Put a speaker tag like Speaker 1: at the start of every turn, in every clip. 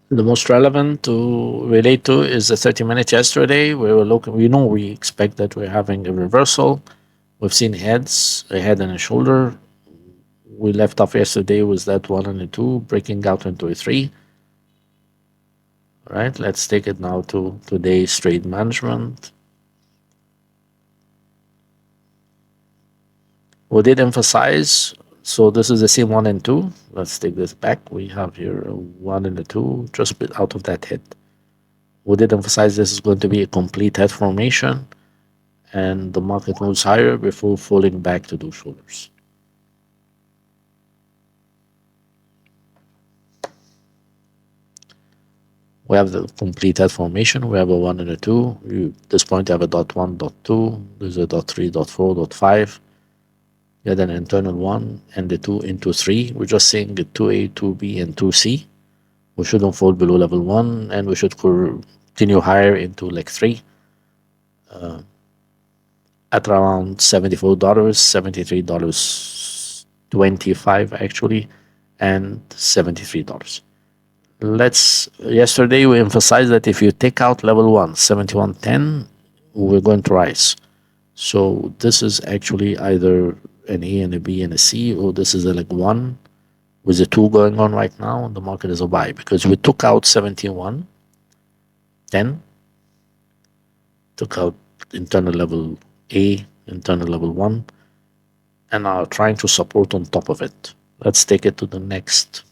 Speaker 1: The most relevant to relate to is the 30-minute yesterday. We were looking. We expect that we're having a reversal. We've seen heads, a head and a shoulder. We left off yesterday with that one and a two breaking out into a three. All right, let's take it now to today's trade management. We did emphasize, so this is the same one and two. Let's take this back. We have here a one and a two just out of that head. We did emphasize this is going to be a complete head formation, and the market moves higher before falling back to those shoulders. We have the complete head formation. We have a one and a two. At this point, you have a dot one, dot two. There's a dot three, dot four, dot five. You had an internal one and the two into three. We're just saying the 2A, 2B, and 2C. We shouldn't fall below level one, and we should continue higher into leg three at around $74, $73.25 actually, and $73. Yesterday we emphasized that if you take out level one, 71.10, we're going to rise. So this is actually either an A and a B and a C, or this is a leg one with a two going on right now, and the market is a buy because we took out 71.10, took out internal level A, internal level one, and are trying to support on top of it. Let's take it to the next.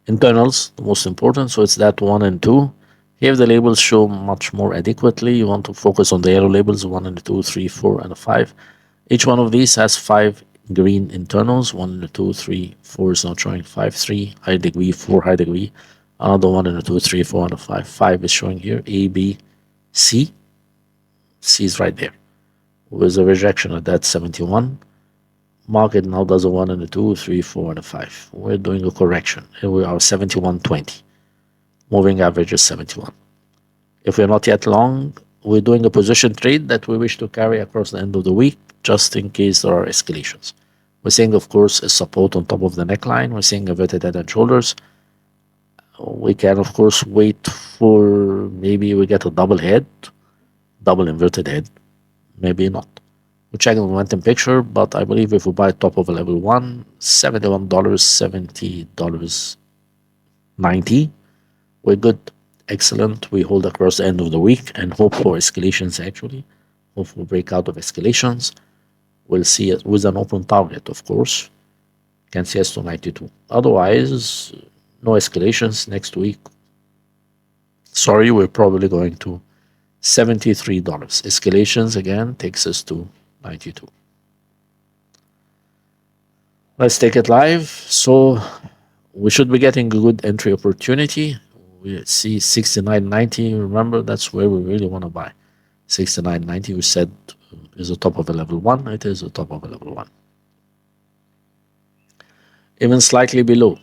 Speaker 1: Internals, the most important, so it's that one and two. Here the labels show much more adequately. You want to focus on the yellow labels, one and two, three, four, and a five. Each one of these has five green internals, one and two, three, four is not showing five, three, high degree, four, high degree. Another one and two, three, four, and a five. Five is showing here, A, B, C. C is right there. With a rejection at that 71. Market now does a one and a two, three, four, and a five. We're doing a correction. Here we are 71.20. Moving average is 71. If we're not yet long, we're doing a position trade that we wish to carry across the end of the week, just in case there are escalations. We're seeing, of course, a support on top of the neckline. We're seeing inverted head and shoulders. We can, of course, wait for maybe we get a double head, double inverted head, maybe not. We're checking the momentum picture, but I believe if we buy top of a level one, $71, $70.90, we're good. Excellent. We hold across the end of the week and hope for escalations actually. Hope for breakout of escalations. We'll see it with an open target, of course. Can see us to 92. Otherwise, no escalations next week. Sorry, we're probably going to $73. Escalations again takes us to 92. Let's take it live. So we should be getting a good entry opportunity. We see 69.90. Remember, that's where we really want to buy. 69.90 we said is the top of a level one. It is the top of a level one. Even slightly below.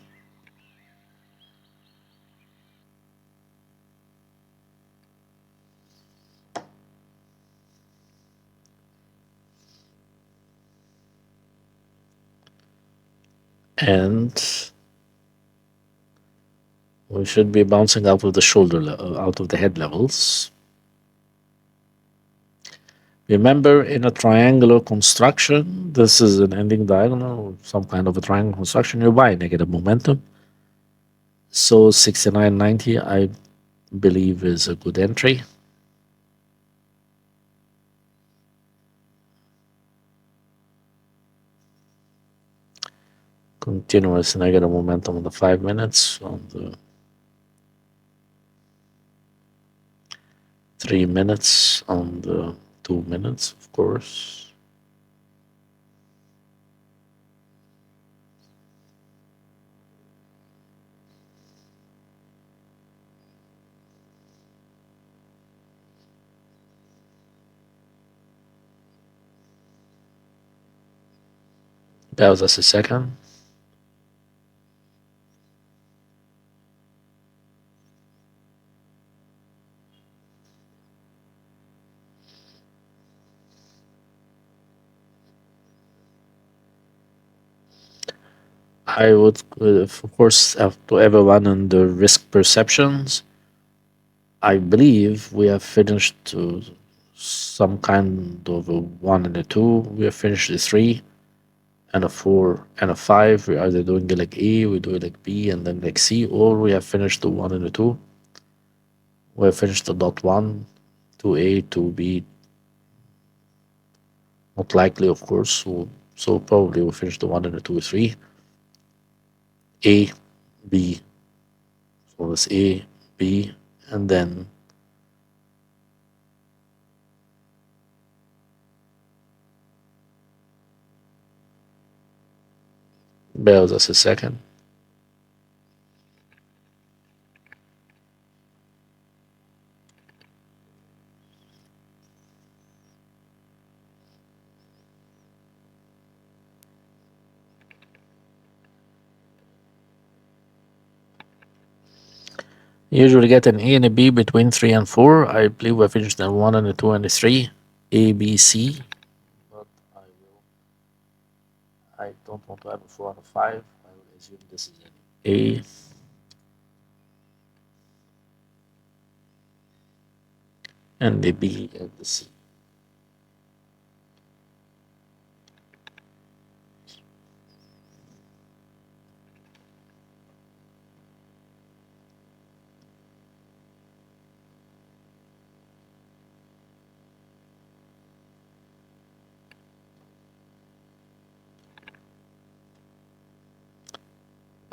Speaker 1: And we should be bouncing out of the out of the head levels. Remember, in a triangular construction, this is an ending diagonal, some kind of a triangle construction, you buy negative momentum. So 69.90, I believe, is a good entry. Continuous negative momentum on the 5 minutes, on the 3 minutes, on the 2 minutes, of course. That was just a second. I would, of course, have to everyone in the risk perceptions. I believe we have finished some kind of a one and a two. We have finished the three and a four and a five. We're either doing it like A, we do it like B, and then like C, or we have finished the one and the two. We have finished the dot one, two A, two B. Not likely, of course. So probably we'll finish the one and the two, three. A, B. So it's A, B, and then bear with us a second. You usually get an A and a B between 3 and 4. I believe we finished the 1 and the 2 and the 3. A, B, C. But I don't want to have a 4 and a 5. I will assume this is an A. And the B and the C.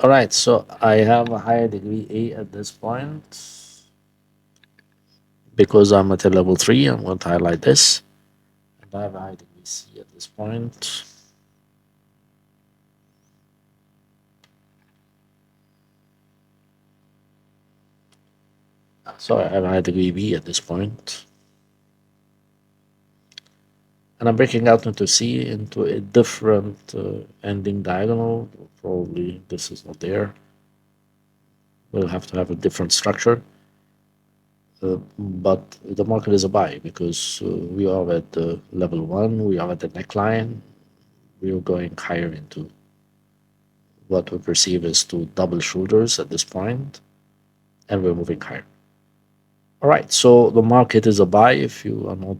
Speaker 1: All right, so I have a higher degree A at this point. Because I'm at a level 3, I'm going to highlight this. And I have a high degree C at this point. So I have a high degree B at this point. And I'm breaking out into C into a different ending diagonal. Probably this is not there. We'll have to have a different structure. But the market is a buy because we are at level 1, we are at the neckline. We are going higher into what we perceive as two double shoulders at this point, and we're moving higher. All right, so the market is a buy if you are not,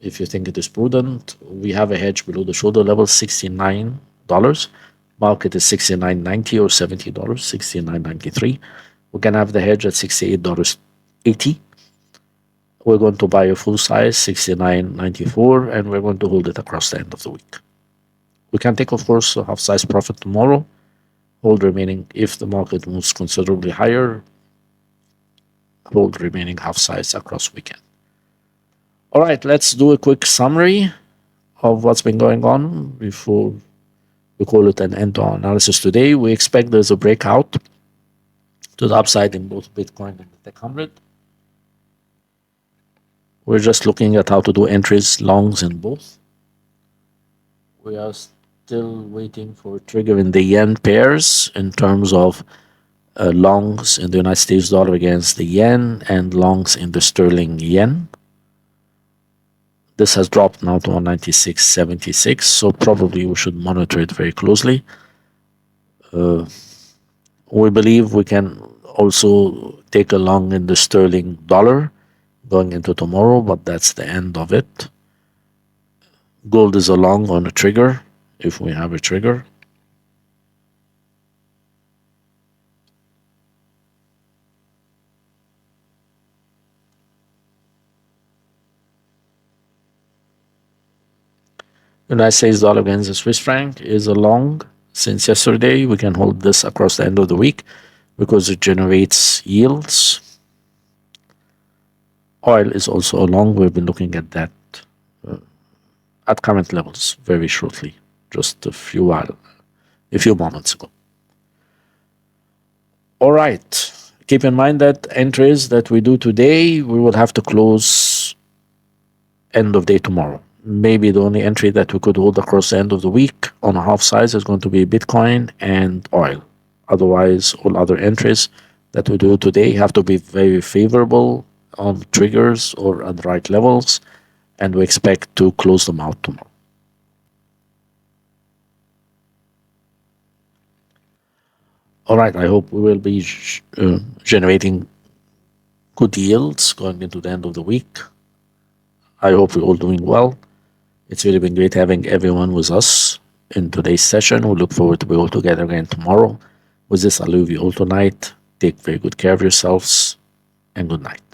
Speaker 1: if you think it is prudent. We have a hedge below the shoulder level, $69. Market is $69.90 or $70, $69.93. We can have the hedge at $68.80. We're going to buy a full size, $69.94, and we're going to hold it across the end of the week. We can take, of course, a half size profit tomorrow, hold remaining if the market moves considerably higher, hold remaining half size across weekend. All right, let's do a quick summary of what's been going on before we call it an end to our analysis today. We expect there's a breakout to the upside in both Bitcoin and the Tech 100. We're just looking at how to do entries, longs in both. We are still waiting for a trigger in the yen pairs in terms of longs in the United States dollar against the yen and longs in the sterling yen. This has dropped now to 196.76, so probably we should monitor it very closely. We believe we can also take a long in the sterling dollar going into tomorrow, but that's the end of it. Gold is a long on a trigger, if we have a trigger. United States dollar against the Swiss franc is a long since yesterday. We can hold this across the end of the week because it generates yields. Oil is also a long. We've been looking at that at current levels very shortly, just a few moments ago. All right. Keep in mind that entries that we do today, we will have to close end of day tomorrow. Maybe the only entry that we could hold across the end of the week on a half size is going to be Bitcoin and oil. Otherwise, all other entries that we do today have to be very favorable on triggers or at the right levels, and we expect to close them out tomorrow. All right, I hope we will be generating good yields going into the end of the week. I hope we're all doing well. It's really been great having everyone with us in today's session. We look forward to be all together again tomorrow. With this, I'll leave you all tonight. Take very good care of yourselves and good night.